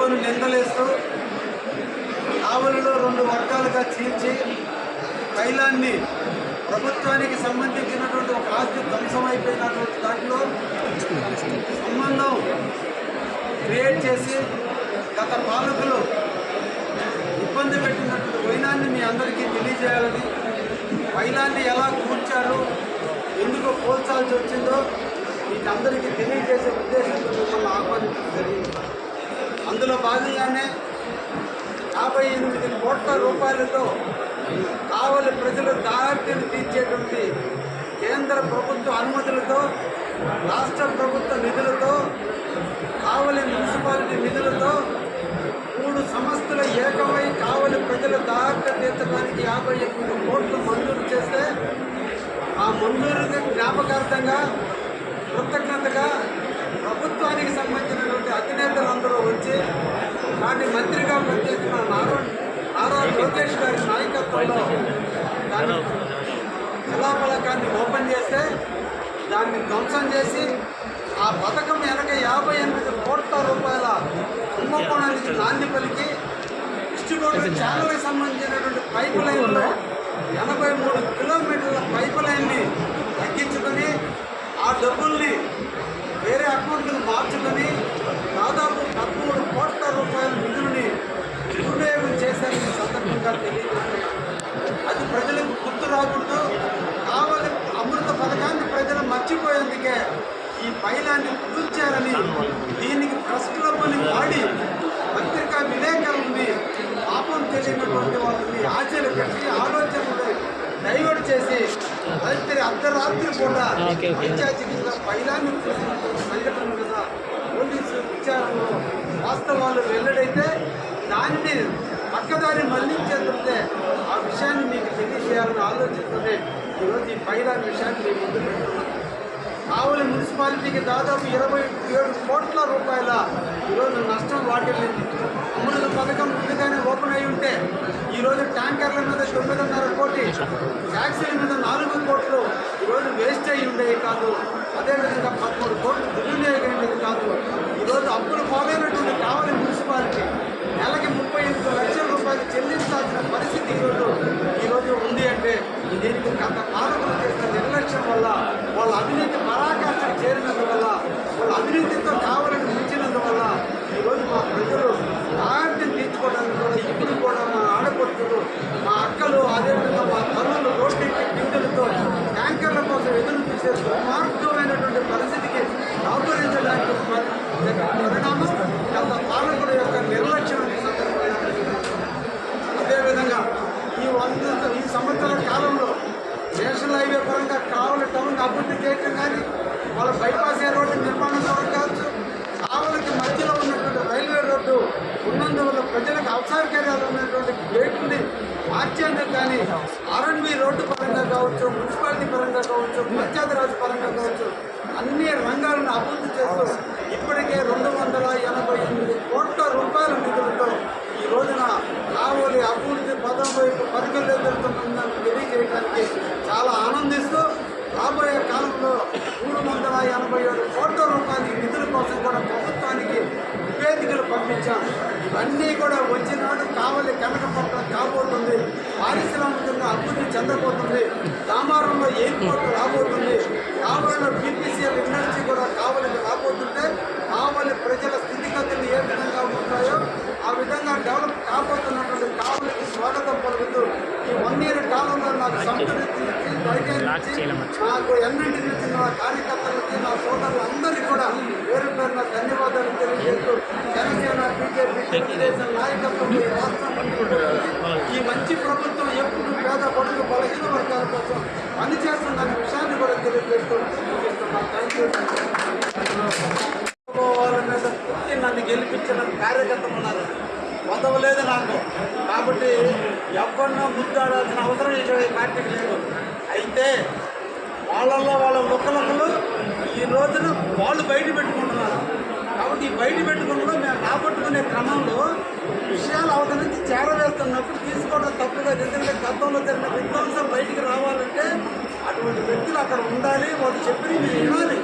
కావలిని నిందలేస్తూ కావలిలో రెండు వర్గాలుగా చీల్చి తైలాన్ని ప్రభుత్వానికి సంబంధించినటువంటి ఒక ఆస్తి ధ్వంసమైపోయినటువంటి దాంట్లో సంబంధం క్రియేట్ చేసి గత పాలకులు ఇబ్బంది పెట్టినటువంటి వైనాన్ని మీ అందరికీ తెలియజేయాలని, వైనాన్ని ఎలా కూర్చారు, ఎందుకు పోల్చాల్సి వచ్చిందో మీకు అందరికీ తెలియజేసే ఉద్దేశంతో మిమ్మల్ని ఆహ్వానించడం జరిగింది. అందులో భాగంగానే 58 కోట్ల రూపాయలతో కావలి ప్రజల దారిని తీర్చేటువంటి కేంద్ర ప్రభుత్వ అనుమతులతో, రాష్ట్ర ప్రభుత్వ నిధులతో, కావలి మున్సిపాలిటీ నిధులతో 3 సంస్థలు ఏకమై కావలి ప్రజల దారిని తీర్చడానికి 58 కోట్లు మంజూరు చేస్తే ఆ మంజూరుకి జ్ఞాపకార్థంగా కృతజ్ఞతగా ప్రభుత్వానికి సంబంధించినటువంటి అధినేతలందరూ వచ్చి నాటి మంత్రిగా పనిచేస్తున్న నారా లోకేష్ గారి నాయకత్వంలో దాని శిలాఫలకాన్ని ఓపెన్ చేస్తే దాన్ని ధ్వంసం చేసి ఆ పథకం వెనక 58 కోట్ల రూపాయల కుంభకోణానికి నాంది పలికి డిస్ట్రిబ్యూటర్ ఛానల్కి సంబంధించినటువంటి పైప్ లైన్లో 83 కిలోమీటర్ల పైప్ లైన్ని తగ్గించుకొని ఆ డబ్బుల్ని వేరే అకౌంట్లకు మార్చుకొని దాదాపు 13 కోట్ల రూపాయల నిధులని దుర్వినియోగం చేశారని సందర్భంగా తెలియజేస్తున్నారు. అది ప్రజలకు గుర్తు రాకూడదు. కావలి అమృత పథకాన్ని ప్రజలు మర్చిపోయేందుకే ఈ పైలాన్ని కూల్చారని, దీనికి ప్రెస్ క్లబ్ని వాడి పత్రికా విలేకరుల్ని పాపం తెలియనటువంటి వాళ్ళని ఆశలు పెట్టి ఆలోచనలు డైవర్ట్ చేసి అర్ధరాత్రి కూడా పంచాయతీగా పైలాన్ని సంఘటన మీద పోలీసు విచారణలో వాస్తవాలు వెల్లడైతే దాన్ని పక్కదారి మళ్లించేందుకే ఆ విషయాన్ని మీకు తెలియజేయాలని ఆలోచిస్తూనే ఈరోజు ఈ పైలాన్ని విషయాన్ని మేము ముందు పెడుతున్నాం. కావలి మున్సిపాలిటీకి దాదాపు 27 కోట్ల రూపాయల ఈరోజు నష్టం వాటిల్లింది. అమృత పథకం ముందుగానే ఓపెన్ అయి ఉంటే ఈరోజు ట్యాంకర్ల మీద 9.5 కోటి, ట్యాక్సీల మీద 4 కోట్లు ఈరోజు వేస్ట్ అయ్యి ఉండేవి కాదు. అదేవిధంగా 13 కోట్లు దుర్వినియోగం కాదు. ఈరోజు అప్పులు పాలైనటువంటి కావలి మున్సిపాలిటీ నెలకి 38 లక్షల రూపాయలు చెల్లించాల్సిన పరిస్థితి ఈరోజు ఉంది అంటే దీనికి గత పాలకులు చేసిన నిర్లక్ష్యం వల్ల, వాళ్ళ అవినీతి పరాకాష్ఠకు చేరినందువల్ల, వాళ్ళ అవినీతితో కావాలని మించినందువల్ల ఈరోజు మా ప్రజలు ఆర్తిని తీర్చుకోవడానికి కూడా ఇప్పుడు కూడా మా ఆడపడుతులు, మా అక్కలు, అదేవిధంగా మా తల్లులు రోడ్డెక్కి బిందెలతో ట్యాంకర్ల కోసం ఎదురు చూసే దుర్మార్గమైనటువంటి పరిస్థితికి దాపురించడానికి పరిణామం గత పాలకుల యొక్క నిర్లక్ష్యం. అదేవిధంగా ఈ సంవత్సరాల కాలంలో నేషనల్ హైవే పరంగా కావలి టౌన్ అభివృద్ధి చేయటం కానీ, వాళ్ళ బైపాస్ రోడ్డు నిర్మాణం ద్వారా కావచ్చు, కావలికి మధ్యలో ఉన్నటువంటి రైల్వే రోడ్డు ఉన్నందువల్ల ప్రజలకు అవసరకార్యాలు ఉన్నటువంటి గేట్ని మార్చేందుకు కానీ, ఆర్ఎన్బి రోడ్డు పరంగా కావచ్చు, మున్సిపాలిటీ పరంగా కావచ్చు, పంచాయతీరాజ్ పరంగా కావచ్చు, అన్ని రంగాలను అభివృద్ధి చేస్తూ ఇప్పటికే 288 కోట్ల రూపాయల నిధులతో ఈ రోజున కావలి అభివృద్ధి పదం వైపు పరిగెత్తుతుందని తెలియజేయడానికి చాలా ఆనందిస్తూ, రాబోయే కాలంలో 387 కోట్ల రూపాయల నిధుల కోసం కూడా ప్రభుత్వానికి నివేదికలు పంపించాం. ఇవన్నీ కూడా వచ్చినాడు కావలి కనకపట్నం కాబోతుంది, పారిశ్రామికంగా అభివృద్ధి చెందబోతుంది, దామారంలో ఎయిర్పోర్ట్ రాబోతుంది, కావలిలో బీపీసీఎల్ ఇండస్ట్రీ కూడా కావలికి రాబోతుంటే కావలి ప్రజల స్థితిగతులు ఏ విధంగా ఉంటాయో ఆ విధంగా డెవలప్ కాబోతున్నటువంటి కావలికి స్వాగతం పలుకుతూ ఈ 1 year కాలంలో నాకు సంతృప్తి నాకు ఎన్నింటి నుంచి నా కార్యకర్తలకి, నా సోదరులందరికీ కూడా పేరు పేరున ధన్యవాదాలు తెలియజేస్తూ జనసేన, బీజేపీ, తెలుగుదేశం నాయకత్వంలో ఈ రాష్ట్రంలో ఈ మంచి ప్రభుత్వం ఎప్పుడు పేద బడుగు బలహీన వర్గాల కోసం పనిచేస్తుందనే విషయాన్ని కూడా తెలియజేస్తూ వాళ్ళ మీద పూర్తి నన్ను గెలిపించిన కార్యకర్తలు ఉన్నారు, పొందవలేదు నాకు. కాబట్టి ఎవరినో ముద్దాడాల్సిన అవసరం ఈ పార్టీకి లేదు. అయితే వాళ్ళల్లో వాళ్ళ లొక్కలొక్కలు ఈ రోజున వాళ్ళు బయట పెట్టుకుంటున్నారు. కాబట్టి ఈ బయట పెట్టుకున్నలో మేము రాబట్టుకునే క్రమంలో విషయాలు అవతల నుంచి చేరవేస్తున్నప్పుడు తీసుకోవడం తప్పుగా. ఎందుకంటే గతంలో జరిగిన విధ్వంసం బయటికి రావాలంటే అటువంటి వ్యక్తులు అక్కడ ఉండాలి, వాళ్ళు చెప్పినవి వినాలి.